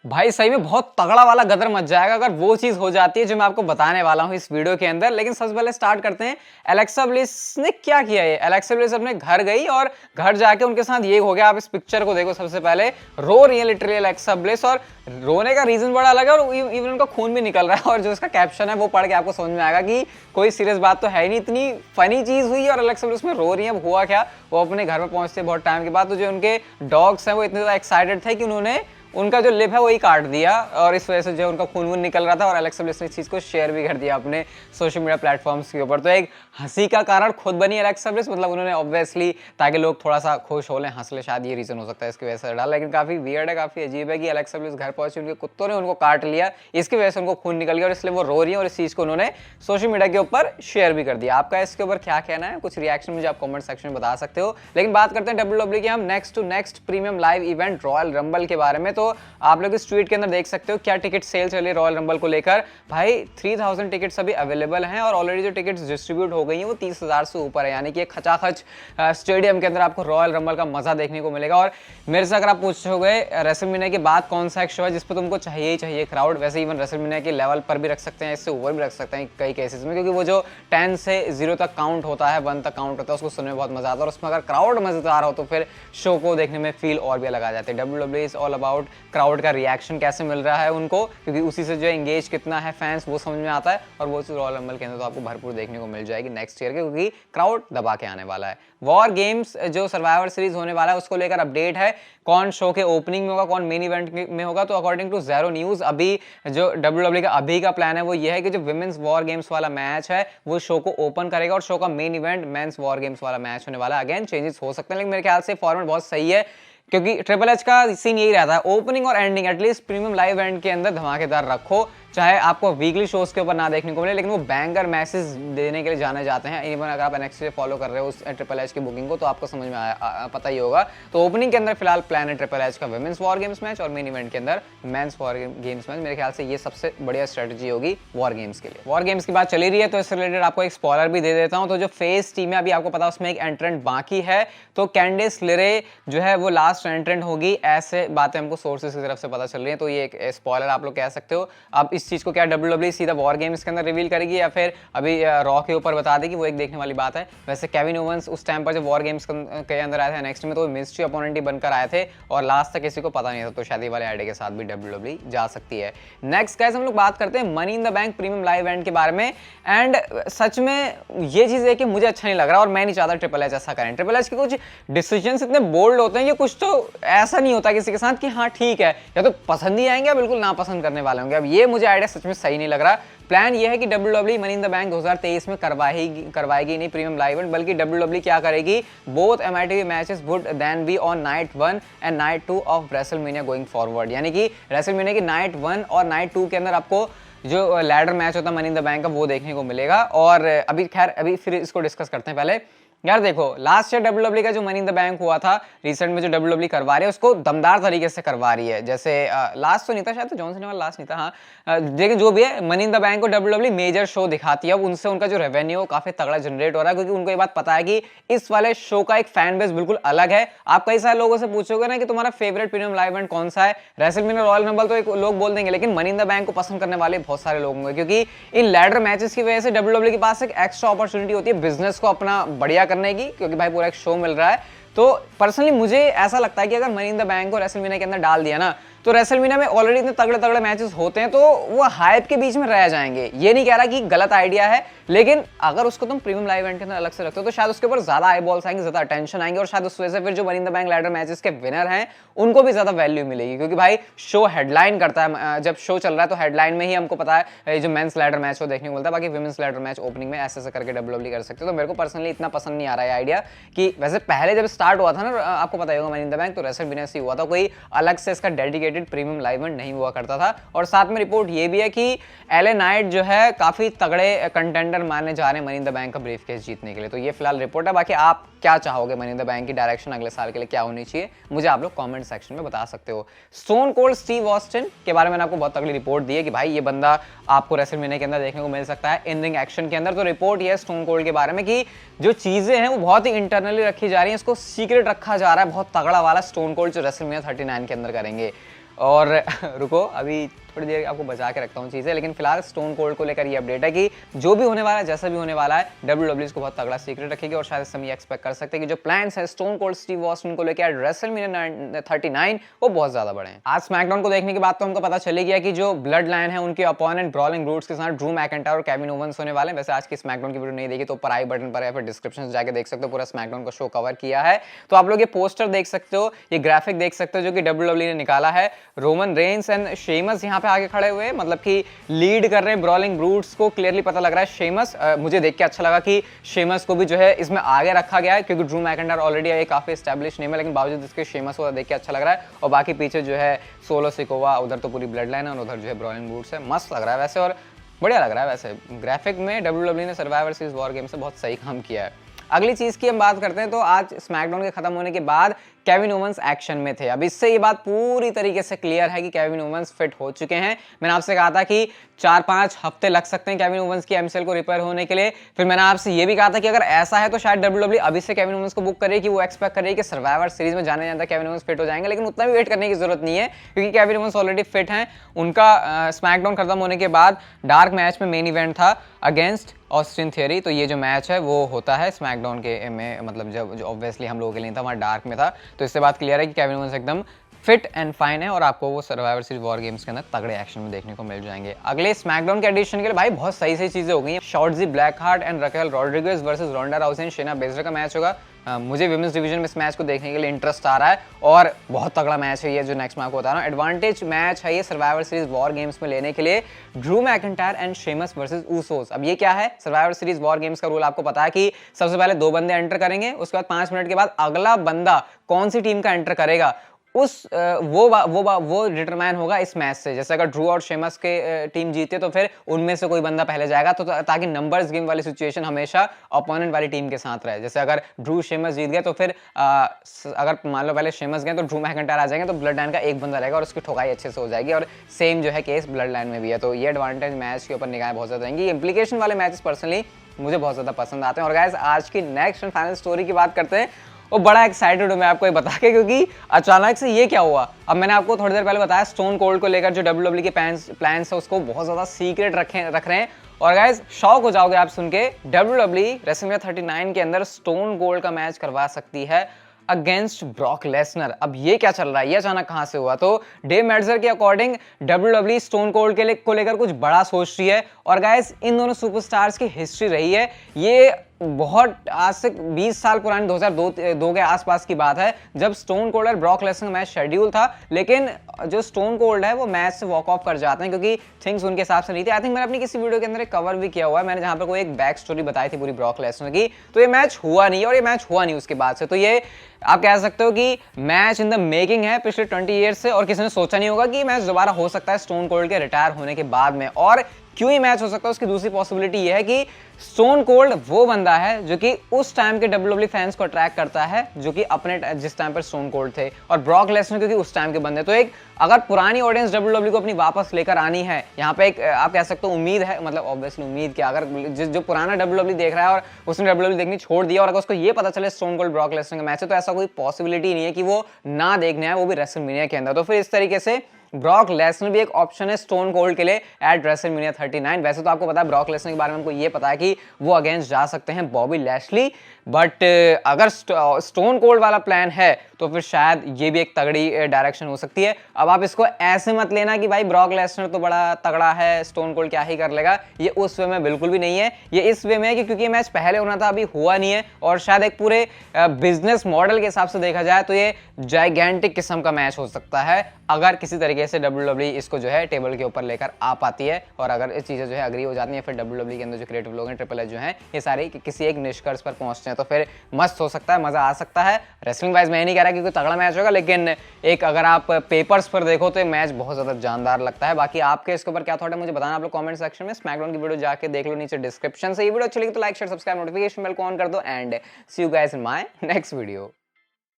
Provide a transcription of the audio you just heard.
भाई सही में बहुत तगड़ा वाला गदर मच जाएगा अगर वो चीज हो जाती है जो मैं आपको बताने वाला हूँ इस वीडियो के अंदर। लेकिन सबसे पहले स्टार्ट करते हैं, एलेक्सा ब्लिस ने क्या किया। ये एलेक्सा ब्लिस अपने घर गई और घर जाके उनके साथ ये हो गया। आप इस पिक्चर को देखो, सबसे पहले रो रही है लिटरली एलेक्सा ब्लिस, और रोने का रीजन बड़ा अलग है और इवन उनका खून भी निकल रहा है। और जो उसका कैप्शन है वो पढ़ के आपको समझ में आएगा कि कोई सीरियस बात तो है नहीं, इतनी फनी चीज हुई है और एलेक्सा ब्लिस में रो रही है। हुआ क्या, वो अपने घर में पहुंचते बहुत टाइम के बाद तो जो उनके डॉग्स हैं वो इतने ज्यादा एक्साइटेड थे कि उन्होंने उनका जो लिप है वही काट दिया, और इस वजह से जो उनका खून वून निकल रहा था। और एलेक्सा ब्लिस ने इस चीज को शेयर भी कर दिया अपने सोशल मीडिया प्लेटफॉर्म्स के ऊपर। तो एक हंसी का कारण खुद बनी एलेक्सा ब्लिस, मतलब उन्होंने ऑब्वियसली ताकि लोग थोड़ा सा खुश हो लें, हंस ले, शायद ये रीजन हो सकता है इसकी वजह से डाला। लेकिन काफी वियर्ड है, काफी अजीब है कि एलेक्सा ब्लिस घर पहुंची, उनके कुत्तों ने उनको काट लिया, इसकी वजह से उनको खून निकल गया और इसलिए वो रो रही है। और इस चीज को उन्होंने सोशल मीडिया के ऊपर शेयर भी कर दिया। आपका इसके ऊपर क्या कहना है, कुछ रिएक्शन मुझे आप कमेंट सेक्शन में बता सकते हो। लेकिन बात करते हैं डब्ल्यूडब्ल्यूई के हम next to next premium live event royal rumble के बारे में। तो आप लोग इस ट्वीट के अंदर देख सकते हो क्या टिकट सेल चली रॉयल रंबल को लेकर। भाई 3000 टिकट्स अभी अवेलेबल हैं और ऑलरेडी जो टिकट्स डिस्ट्रीब्यूट हो गई हैं वो 30,000 से ऊपर है, यानी कि एक खचाखच स्टेडियम के अंदर आपको रॉयल रंबल का मजा देखने को मिलेगा। और मेरे से अगर आप पूछोगे रेसलमेनिया के बाद कौन सा एक शो है जिस पर तुमको चाहिए ही चाहिए क्राउड, वैसे इवन रेसलमेनिया के लेवल पर भी रख सकते हैं, इससे ऊपर भी रख सकते हैं कई केसेस में, क्योंकि वो जो 10 से 0 तक काउंट होता है, 1 तक काउंट होता है, उसको सुनने में बहुत मजा आता है। और उसमें अगर क्राउड मजेदार हो तो फिर शो को देखने में फील और भी अलग आ जाते हैं। WWE is all about crowd का रिएक्शन कैसे मिल रहा है उनको, क्योंकि उसी से जो एंगेज कितना है फैंस वो समझ में आता है। और वो चीज रॉयल रंबल के अंदर तो आपको भरपूर देखने को मिल जाएगी नेक्स्ट ईयर के, क्योंकि क्राउड दबा के आने वाला है। वॉर गेम्स जो सर्वाइवर सीरीज होने वाला है उसको लेकर अपडेट है, कौन शो के ओपनिंग में होगा, कौन मेन इवेंट में होगा। तो अकॉर्डिंग टू ज़ेरो न्यूज अभी जो डब्ल्यूडब्ल्यूई का अभी का प्लान है वो ये है कि जो विमेंस वॉर गेम्स वाला मैच है वो शो को ओपन करेगा और शो का main event men's war games वाला मैच होने वाला है। अगेन चेंजेस हो सकते हैं, लेकिन मेरे ख्याल से फॉर्मेट बहुत सही है, क्योंकि ट्रिपल एच का सीन यही रहता है, ओपनिंग और ending at least premium live event के अंदर धमाकेदार रखो, चाहे आपको वीकली शोज के ऊपर ना देखने को मिले, लेकिन वो बैंगर मैसेज देने के लिए जाने जाते हैं। इवन अगर आप एनएक्सटी से फॉलो कर रहे हो उस ट्रिपल एच की बुकिंग को तो आपको समझ में पता ही होगा। तो ओपनिंग के अंदर फिलहाल प्लान है ट्रिपल एच का विमेंस वॉर गेम्स मैच और मेन इवेंट के अंदर मेंस वॉर गेम्स मैच। मेरे ख्याल से ये सबसे बढ़िया स्ट्रेटजी होगी वॉर गेम्स के लिए। वॉर गेम्स की बात चली रही है तो इससे रिलेटेड आपको एक स्पॉइलर भी दे देता हूं। तो जो फेस टीम है अभी आपको पता उसमें एक एंट्रेंट बाकी है, तो कैंडिस लेरे जो है वो लास्ट एंट्रेंट होगी, ऐसे बातें हमको सोर्सेज की तरफ से पता चल रही है। तो ये एक स्पॉइलर आप लोग कह सकते हो। अब इस चीज को क्या डब्ल्यूडब्ल्यूई सीधा वॉर गेम्स के अंदर रिवील करेगी या फिर अभी रॉ के ऊपर बता देगी, वो एक देखने वाली बात है। वैसे केविन ओवेंस उस टाइम पर जब वॉर गेम्स के अंदर आए थे नेक्स्ट में, तो मिस्ट्री अपोनेंट ही बनकर आए थे और लास्ट तक किसी को पता नहीं था। तो शायद ये वाले आइडिया के साथ भी डब्ल्यूडब्ल्यूई जा सकती है। नेक्स्ट गाइस हम लोग बात करते हैं money in the bank premium live event के बारे में। एंड सच में ये चीज है कि मुझे अच्छा नहीं लग रहा और मैं नहीं चाहता ट्रिपल एच ऐसा करें। ट्रिपल एच के कुछ डिसीजंस इतने बोल्ड होते हैं कि कुछ तो ऐसा नहीं होता किसी के साथ कि हाँ ठीक है, या तो पसंद ही आएंगे या बिल्कुल नापसंद करने वाले होंगे। अब ये मुझे आइडिया सच में सही नहीं लग रहा। प्लान ये है कि WWE money in the bank 2023 में करवाएगी नहीं प्रीमियम लाइव इवेंट, बल्कि डब्ल्यूडब्ल्यूई क्या करेगी, both MITB matches would then be on night 1 and night 2 of WrestleMania going forward. यानी कि रेसलमेनिया की नाइट 1 और नाइट 2 के अंदर आपको जो लैडर मैच होता है मनी इन द बैंक का वो देखने को मिलेगा। और अभी खैर अभी फिर इसको डिस्कस करते हैं। पहले यार देखो, लास्ट ईयर डब्ल्यूडब्ल्यूई का जो मनी इन द बैंक हुआ था रिसेंट में, जो डब्ल्यूडब्ल्यूई करवा रही है उसको दमदार तरीके से करवा रही है। जैसे लास्ट तो नहीं था शायद, तो जॉन सीना वाला लास्ट नहीं था, हाँ लेकिन जो भी है मनी इन द बैंक को डब्ल्यूडब्ल्यूई मेजर शो दिखाती है। अब उनसे उनका जो रेवेन्यू काफी तगड़ा जनरेट हो रहा है, क्योंकि उनको ये बात पता है कि इस वाले शो का एक फैन बेस बिल्कुल अलग है। आप कई सारे लोगों से पूछोगे ना कि तुम्हारा फेवरेट प्रीमियम लाइव इवेंट कौन सा है, रेसलमेनिया रॉयल रंबल तो एक लोग बोल देंगे, लेकिन मनी इन द बैंक को पसंद करने वाले बहुत सारे लोग होंगे, क्योंकि इन लैडर मैचेस की वजह से डब्ल्यूडब्ल्यूई के पास एक एक्स्ट्रा अपॉर्चुनिटी होती है बिजनेस को अपना बढ़िया करने की, क्योंकि भाई पूरा एक शो मिल रहा है। तो पर्सनली मुझे ऐसा लगता है कि अगर मनी इन द बैंक को रेसलमेनिया के अंदर डाल दिया ना, तो रेसलमेनिया में ऑलरेडी इतने तगड़े तगड़े मैचेस होते हैं तो वो हाइप के बीच में रह जाएंगे। ये नहीं कह रहा कि गलत आइडिया है, लेकिन अगर उसको तुम प्रीमियम लाइव इवेंट के अंदर अलग से रखते हो तो शायद उसके ऊपर ज्यादा आई बॉल्स आएंगे, ज्यादा अटेंशन आएंगे, और शायद उस वजह से फिर जो money in the bank ladder matches के विनर हैं उनको भी ज्यादा वैल्यू मिलेगी। क्योंकि भाई शो हेडलाइन करता है, जब शो चल रहा है तो हेडलाइन में ही हमको पता है जो मेंस लैडर मैच वो देखने को मिलता है, बाकी विमेंस लैडर मैच ओपनिंग में ऐसे करके डब्ल्यूडब्ल्यूई कर सकते हो। तो मेरे को पर्सनली इतना पसंद नहीं आ रहा है आइडिया कि वैसे पहले जब स्टार्ट हुआ था ना, आपको पता होगा मनी इन द बैंक, तो रेसलमेनिया से हुआ था, कोई अलग से इसका डेडिकेटेड प्रीमियम लाइव नहीं हुआ करता था। और साथ में रिपोर्ट ये भी है कि एलए नाइट जो है काफी तगड़े कंटेंडर माने जा रहे हैं मनी इन द बैंक का ब्रीफकेस जीतने के लिए। तो ये फिलहाल रिपोर्ट है, बाकी आप क्या चाहोगे मनी इन द बैंक की डायरेक्शन अगले साल के लिए क्या होनी चाहिए, मुझे आप लोग कमेंट सेक्शन में बता सकते हो। स्टोन कोल्ड स्टीव ऑस्टिन के बारे में मैंने आपको बहुत तगड़ी रिपोर्ट दी है कि भाई ये बंदा आपको रेसलमेनिया के अंदर देखने को मिल सकता है इन रिंग एक्शन के अंदर। तो रिपोर्ट ये है स्टोन कोल्ड के बारे में कि जो चीजें हैं वो बहुत ही इंटरनली रखी जा रही है, इसको सीक्रेट रखा जा रहा है बहुत तगड़ा वाला स्टोन कोल्ड जो रेसलमेनिया 39 के अंदर करेंगे। और रुको अभी थोड़ी देर आपको बचा के रखता हूँ चीज़ें, लेकिन फिलहाल स्टोन कोल्ड को लेकर ये अपडेट है कि जो भी होने वाला है, जैसा भी होने वाला है, WWE इसको बहुत तगड़ा सीक्रेट रखेगी और शायद इस समय एक्सपेक्ट कर सकते हैं कि जो प्लान्स है स्टोन कोल्ड स्टीव ऑस्टिन को लेकर रेसलमेनिया 39 वो बहुत ज्यादा बड़े हैं। आज स्मैकडाउन को देखने के बाद तो हमको पता चल गया कि जो ब्लड लाइन है उनके अपोनेंट ब्रॉलिंग ब्रूट्स के साथ ड्रू मैकिंटायर और केविन ओवेंस होने वाले हैं। वैसे आज की स्मैकडाउन की वीडियो नहीं देखी तो ऊपर आई बटन पर या फिर डिस्क्रिप्शन जाके देख सकते हो, पूरा स्मैकडाउन का शो कवर किया है। तो आप लोग ये पोस्टर देख सकते हो, ये ग्राफिक देख सकते हो जो कि WWE ने निकाला है। रोमन रेंस एंड शेमस यहाँ पे आगे खड़े हुए, मतलब कि लीड कर रहे हैं ब्रॉलिंग ब्रूट्स को, क्लियरली पता लग रहा है। शेमस मुझे देख के अच्छा लगा कि शेमस को भी जो है इसमें आगे रखा गया है, क्योंकि ड्रू मैकिंटायर ऑलरेडी एक काफी एस्टैब्लिश नेम है, लेकिन बावजूद इसके शेमस को देख के अच्छा लग रहा है। और बाकी पीछे जो है सोलो सिकोवा, उधर तो पूरी ब्लड लाइन है और उधर जो है ब्रॉलिंग ब्रूट्स है। मस्त लग रहा है वैसे और बढ़िया लग रहा है वैसे। ग्राफिक में WWE ने सर्वाइवर सीरीज वॉर गेम से बहुत सही काम किया है। अगली चीज की हम बात करते हैं तो आज स्मैकडाउन के खत्म होने के बाद केविन ओवेंस एक्शन में थे। अब इससे ये बात पूरी तरीके से क्लियर है कि केविन ओवेंस फिट हो चुके हैं। मैंने आपसे कहा था कि 4-5 हफ्ते लग सकते हैं केविन ओवेंस की एमसीएल को रिपेयर होने के लिए। फिर मैंने आपसे ये भी कहा था कि अगर ऐसा है तो शायद WWE अभी से केविन ओवेंस को बुक करे, कि वो एक्सपेक्ट करे कि सर्वाइवर सीरीज में जाने जाता केविन ओवेंस फिट हो जाएंगे, लेकिन उतना भी वेट करने की जरूरत नहीं है क्योंकि केविन ओवेंस ऑलरेडी फिट हैं। उनका स्मैकडाउन खत्म होने के बाद डार्क मैच में मेन इवेंट था अगेंस्ट ऑस्टिन थियरी। तो ये जो मैच है वो होता है स्मैकडाउन के में, मतलब जब ऑब्वियसली हम लोगों के लिए था, वहाँ डार्क में था। तो इससे बात क्लियर है कि केविन ओवेंस एकदम फिट एंड फाइन है और आपको वो सर्वाइवर सीरीज वॉर गेम्स के अंदर तगड़े एक्शन में देखने को मिल जाएंगे। अगले स्मैकडाउन के एडिशन के लिए भाई बहुत सही सही चीजें हो गई हैं। Shotzi Blackheart and Raquel Rodriguez versus Ronda Rousey and Shayna Baszler का मैच होगा। मुझे विमेंस डिवीजन में इस मैच को देखने के लिए इंटरेस्ट आ रहा है और बहुत तगड़ा मैच है ये जो नेक्स्ट मैच को बता रहा हूँ। एडवांटेज मैच है ये सर्वाइवर सीरीज वॉर गेम्स में लेने के लिए, Drew McIntyre and Sheamus versus Usos. अब ये क्या है, सर्वाइवर सीरीज वॉर गेम्स का रूल आपको पता है कि सबसे पहले 2 बंदे एंटर करेंगे, उसके बाद 5 मिनट के बाद अगला बंदा कौन सी टीम का एंटर करेगा वो डिटरमाइन होगा इस मैच से। जैसे अगर ड्रू और शेमस के टीम जीते तो फिर उनमें से कोई बंदा पहले जाएगा, तो ताकि नंबर्स गेम वाली सिचुएशन हमेशा अपोनेंट वाली टीम के साथ रहे। जैसे अगर ड्रू शेमस जीत गए तो फिर अगर मान लो पहले शेमस गए तो ड्रू मैकिंटायर आ जाएंगे, तो ब्लड लाइन का एक बंदा रहेगा और उसकी ठोकाई अच्छे से हो जाएगी। और सेम जो है केस ब्लड लाइन में भी है। तो ये एडवांटेज मैच के ऊपर निगाहें बहुत ज्यादा रहेंगी। इंप्लीकेशन वाले मैचेस पर्सनली मुझे बहुत ज्यादा पसंद आते हैं। और गाइस आज की नेक्स्ट एंड फाइनल स्टोरी की बात करते हैं। वो बड़ा एक्साइटेड हूँ मैं आपको ये बता के, क्योंकि अचानक से ये क्या हुआ। अब मैंने आपको थोड़ी देर पहले बताया स्टोन कोल्ड को लेकर जो WWE के प्लान्स है उसको बहुत ज्यादा सीक्रेट रख रहे हैं। और गाइस शॉक हो जाओगे आप सुन के, WWE रेसलमेनिया 39 के अंदर स्टोन कोल्ड का मैच करवा सकती है अगेंस्ट ब्रॉक लेसनर। अब ये क्या चल रहा है, ये अचानक कहां से हुआ। तो डेव मेल्टजर के अकॉर्डिंग WWE स्टोन कोल्ड के को लेकर कुछ बड़ा सोच रही है। और गाइस इन दोनों सुपरस्टार्स की हिस्ट्री रही है, ये बहुत आज से 20 साल पुरानी 2002 के आसपास की बात है, जब स्टोन कोल्ड और ब्रॉक लेसनर का मैच शेड्यूल था, लेकिन जो स्टोन कोल्ड है वो मैच से वॉक ऑफ कर जाते हैं क्योंकि थिंग्स उनके हिसाब से नहीं थे। आई थिंक मैंने अपनी किसी वीडियो के अंदर एक कवर भी किया हुआ है, मैंने जहां पर कोई एक बैक स्टोरी बताई थी पूरी ब्रॉक लेसनर की। तो ये मैच हुआ नहीं और ये मैच हुआ नहीं उसके बाद से। तो ये आप कह सकते हो कि मैच इन द मेकिंग है पिछले 20 ईयर्स से, और किसी ने सोचा नहीं होगा कि मैच दोबारा हो सकता है स्टोन कोल्ड के रिटायर होने के बाद में। और क्यों ही मैच हो सकता है उसकी दूसरी पॉसिबिलिटी ये है कि स्टोन कोल्ड वो बंदा है जो कि उस टाइम के WWE फैंस को अट्रैक्ट करता है, जो कि अपने जिस टाइम पर स्टोन कोल्ड थे, और ब्रॉक लेसनर क्योंकि उस टाइम के बंदे। तो एक अगर पुरानी ऑडियंस WWE को अपनी वापस लेकर आनी है, यहाँ पे एक आप कह सकते हो उम्मीद है, मतलब ऑब्वियसली उम्मीद क्या, अगर जो पुराना WWE देख रहा है और उसने WWE देखनी छोड़ दिया और अगर उसको ये पता चले स्टोन कोल्ड ब्रॉक लेसनर का मैच है, तो ऐसा कोई पॉसिबिलिटी नहीं है कि वो ना देखने आए, वो भी रेसलमेनिया के अंदर। तो फिर इस तरीके से ब्रॉक लेसनर भी एक ऑप्शन है स्टोन कोल्ड के लिए एट रेसलमेनिया 39। वैसे तो आपको पता है ब्रॉक लेसनर के बारे में हमको ये पता है कि वो अगेंस्ट जा सकते हैं बॉबी लैशली, बट अगर स्टोन कोल्ड वाला प्लान है तो फिर शायद ये भी एक तगड़ी डायरेक्शन हो सकती है। अब आप इसको ऐसे मत लेना कि भाई ब्रॉक लेसनर तो बड़ा तगड़ा है, स्टोन कोल्ड क्या ही कर लेगा, ये उस वे में बिल्कुल भी नहीं है। ये इस वे में है कि क्योंकि ये मैच पहले होना था, अभी हुआ नहीं है, और शायद एक पूरे बिजनेस मॉडल के हिसाब से देखा जाए तो ये जाइगेंटिक किस्म का मैच हो सकता है अगर किसी तरीके से WWE इसको जो है टेबल के ऊपर लेकर आ पाती है, और अगर ये चीजें जो है अग्री हो जाती हैं, फिर WWE के अंदर जो क्रिएटिव लोग हैं, ट्रिपल एच जो हैं, ये सारे किसी एक निष्कर्ष पर पहुंचते हैं, तो फिर मस्त हो सकता है, मजा आ सकता है। रेसलिंग वाइज मैं नहीं कह रहा कि कोई तगड़ा मैच होगा, लेकिन एक अगर आप पेपर्स पर देखो तो मैच बहुत ज्यादा जानदार लगता है। बाकी आपके इसके ऊपर क्या थॉट है मुझे बताना आप लोग कमेंट सेक्शन में। स्मैकडाउन की वीडियो जाके देख लो नीचे डिस्क्रिप्शन से। ये वीडियो अच्छी लगी तो like share subscribe notification bell को ऑन कर दो, and see you guys in my next video.